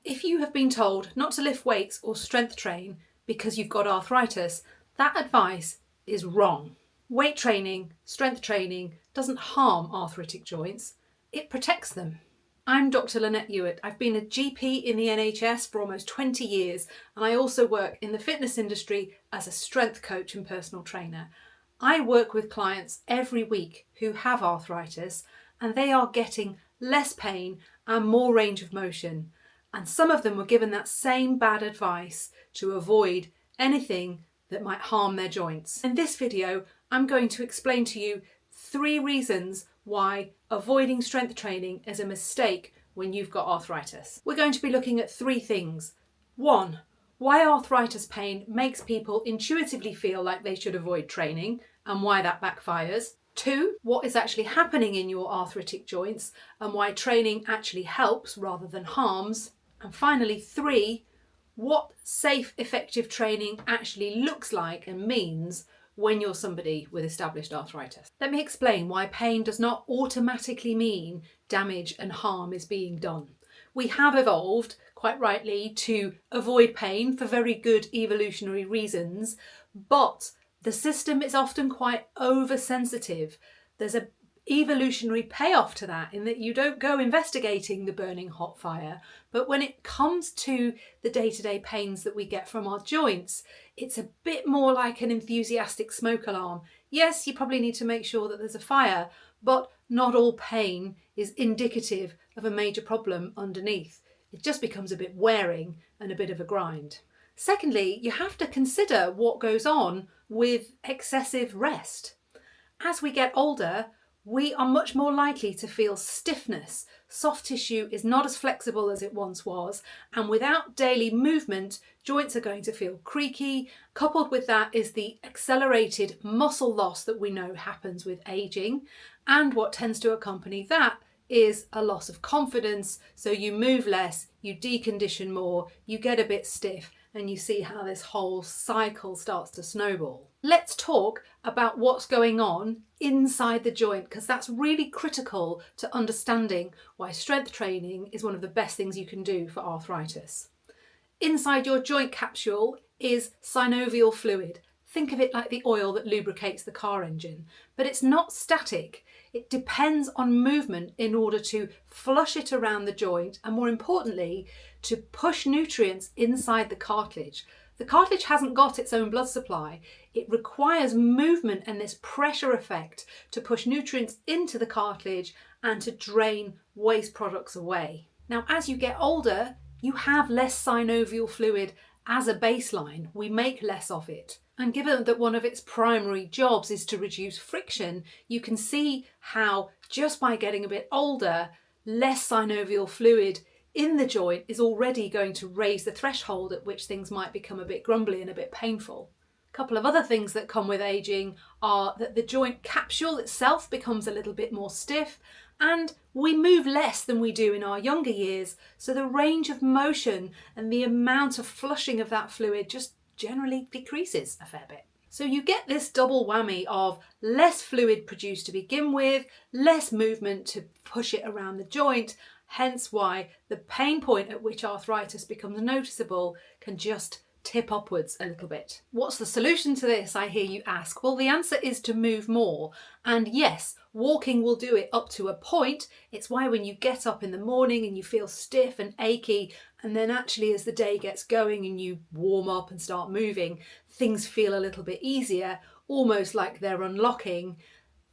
If you have been told not to lift weights or strength train because you've got arthritis, that advice is wrong. Weight training, strength training doesn't harm arthritic joints, it protects them. I'm Dr. Lynette Ewart. I've been a GP in the NHS for almost 20 years, and I also work in the fitness industry as a strength coach and personal trainer. I work with clients every week who have arthritis, and they are getting less pain and more range of motion. And some of them were given that same bad advice to avoid anything that might harm their joints. In this video, I'm going to explain to you 3 reasons why avoiding strength training is a mistake when you've got arthritis. We're going to be looking at 3 things. 1, why arthritis pain makes people intuitively feel like they should avoid training and why that backfires. 2, what is actually happening in your arthritic joints and why training actually helps rather than harms. And finally, 3, what safe, effective training actually looks like and means when you're somebody with established arthritis. Let me explain why pain does not automatically mean damage and harm is being done. We have evolved, quite rightly, to avoid pain for very good evolutionary reasons, but the system is often quite oversensitive. There's an evolutionary payoff to that in that you don't go investigating the burning hot fire, but when it comes to the day-to-day pains that we get from our joints, it's a bit more like an enthusiastic smoke alarm. Yes, you probably need to make sure that there's a fire, but not all pain is indicative of a major problem underneath. It just becomes a bit wearing and a bit of a grind. Secondly, you have to consider what goes on with excessive rest. As we get older, we are much more likely to feel stiffness. Soft tissue is not as flexible as it once was, and without daily movement, joints are going to feel creaky. Coupled with that is the accelerated muscle loss that we know happens with aging, and what tends to accompany that is a loss of confidence. So you move less, you decondition more, you get a bit stiff, and you see how this whole cycle starts to snowball. Let's talk about what's going on inside the joint, because that's really critical to understanding why strength training is one of the best things you can do for arthritis. Inside your joint capsule is synovial fluid. Think of it like the oil that lubricates the car engine, but it's not static. It depends on movement in order to flush it around the joint and, more importantly, to push nutrients inside the cartilage. The cartilage hasn't got its own blood supply. It requires movement and this pressure effect to push nutrients into the cartilage and to drain waste products away. Now, as you get older, you have less synovial fluid as a baseline. We make less of it. And given that one of its primary jobs is to reduce friction, you can see how just by getting a bit older, less synovial fluid in the joint is already going to raise the threshold at which things might become a bit grumbly and a bit painful. A couple of other things that come with aging are that the joint capsule itself becomes a little bit more stiff, and we move less than we do in our younger years, so the range of motion and the amount of flushing of that fluid just generally decreases a fair bit. So you get this double whammy of less fluid produced to begin with, less movement to push it around the joint, hence why the pain point at which arthritis becomes noticeable can just tip upwards a little bit. What's the solution to this, I hear you ask? Well, the answer is to move more. And yes, walking will do it up to a point. It's why when you get up in the morning and you feel stiff and achy, and then actually as the day gets going and you warm up and start moving, things feel a little bit easier, almost like they're unlocking.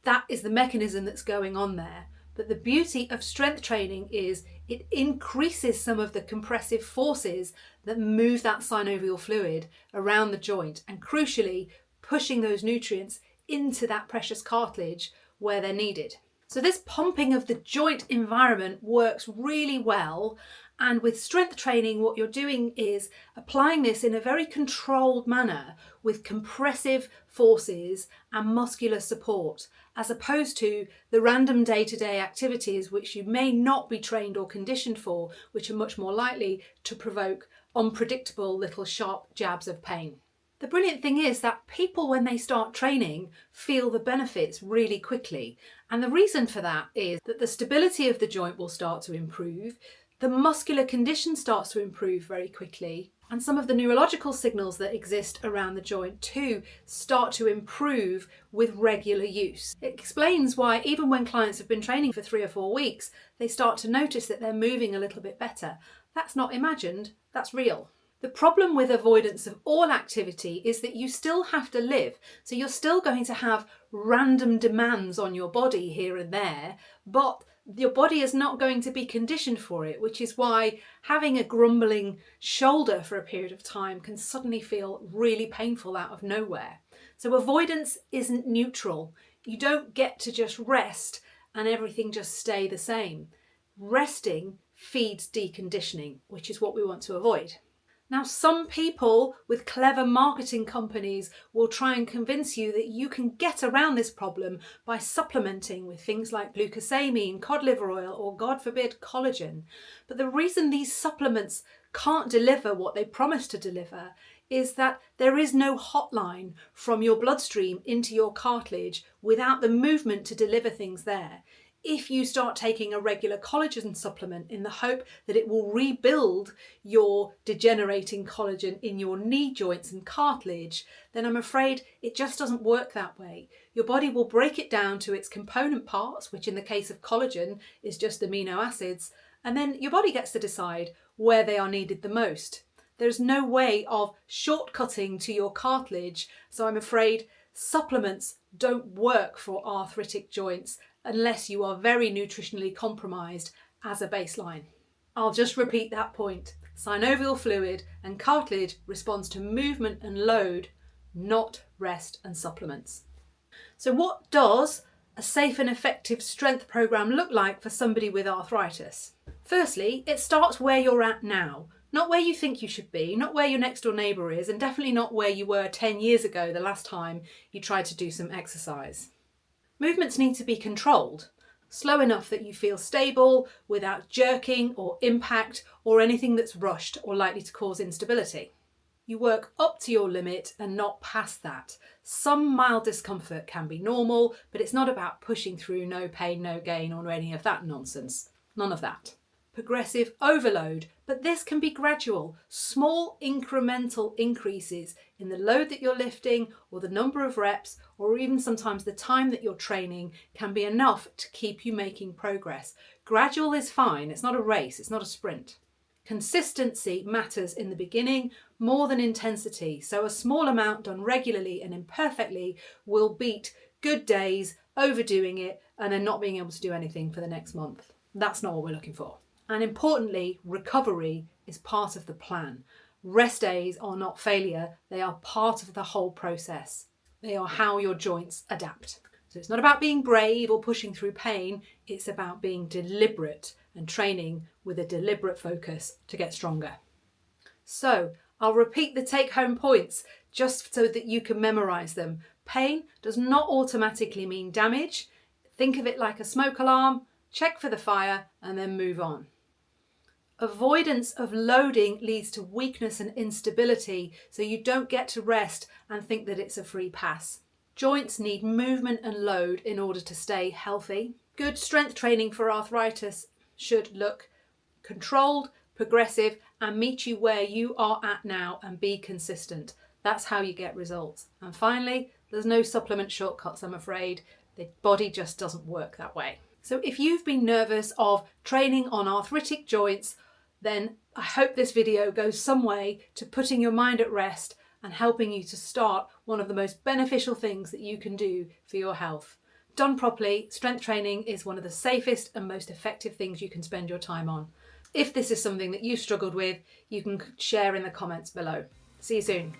That is the mechanism that's going on there. But the beauty of strength training is it increases some of the compressive forces that move that synovial fluid around the joint and, crucially, pushing those nutrients into that precious cartilage where they're needed. So this pumping of the joint environment works really well, and with strength training what you're doing is applying this in a very controlled manner with compressive forces and muscular support, as opposed to the random day-to-day activities which you may not be trained or conditioned for, which are much more likely to provoke unpredictable little sharp jabs of pain. The brilliant thing is that people, when they start training, feel the benefits really quickly. And the reason for that is that the stability of the joint will start to improve. The muscular condition starts to improve very quickly, and some of the neurological signals that exist around the joint too start to improve with regular use. It explains why even when clients have been training for 3 or 4 weeks, they start to notice that they're moving a little bit better. That's not imagined, that's real. The problem with avoidance of all activity is that you still have to live. So you're still going to have random demands on your body here and there, but your body is not going to be conditioned for it, which is why having a grumbling shoulder for a period of time can suddenly feel really painful out of nowhere. So avoidance isn't neutral. You don't get to just rest and everything just stay the same. Resting feeds deconditioning, which is what we want to avoid. Now, some people with clever marketing companies will try and convince you that you can get around this problem by supplementing with things like glucosamine, cod liver oil, or God forbid, collagen. But the reason these supplements can't deliver what they promise to deliver is that there is no hotline from your bloodstream into your cartilage without the movement to deliver things there. If you start taking a regular collagen supplement in the hope that it will rebuild your degenerating collagen in your knee joints and cartilage, then I'm afraid it just doesn't work that way. Your body will break it down to its component parts, which in the case of collagen is just amino acids, and then your body gets to decide where they are needed the most. There's no way of shortcutting to your cartilage, so I'm afraid supplements don't work for arthritic joints unless you are very nutritionally compromised as a baseline. I'll just repeat that point. Synovial fluid and cartilage responds to movement and load, not rest and supplements. So what does a safe and effective strength program look like for somebody with arthritis? Firstly, it starts where you're at now. Not where you think you should be, not where your next door neighbour is, and definitely not where you were 10 years ago the last time you tried to do some exercise. Movements need to be controlled, slow enough that you feel stable without jerking or impact or anything that's rushed or likely to cause instability. You work up to your limit and not past that. Some mild discomfort can be normal, but it's not about pushing through no pain, no gain or any of that nonsense. None of that. Progressive overload, but this can be gradual, small incremental increases in the load that you're lifting or the number of reps or even sometimes the time that you're training can be enough to keep you making progress. Gradual is fine, it's not a race, it's not a sprint. Consistency matters in the beginning more than intensity, so a small amount done regularly and imperfectly will beat good days, overdoing it and then not being able to do anything for the next month. That's not what we're looking for. And importantly, recovery is part of the plan. Rest days are not failure, they are part of the whole process. They are how your joints adapt. So it's not about being brave or pushing through pain, it's about being deliberate and training with a deliberate focus to get stronger. So I'll repeat the take-home points just so that you can memorise them. Pain does not automatically mean damage. Think of it like a smoke alarm, check for the fire and then move on. Avoidance of loading leads to weakness and instability, so you don't get to rest and think that it's a free pass. Joints need movement and load in order to stay healthy. Good strength training for arthritis should look controlled, progressive, and meet you where you are at now and be consistent. That's how you get results. And finally, there's no supplement shortcuts, I'm afraid. The body just doesn't work that way. So if you've been nervous of training on arthritic joints, then I hope this video goes some way to putting your mind at rest and helping you to start one of the most beneficial things that you can do for your health. Done properly, strength training is one of the safest and most effective things you can spend your time on. If this is something that you've struggled with, you can share in the comments below. See you soon.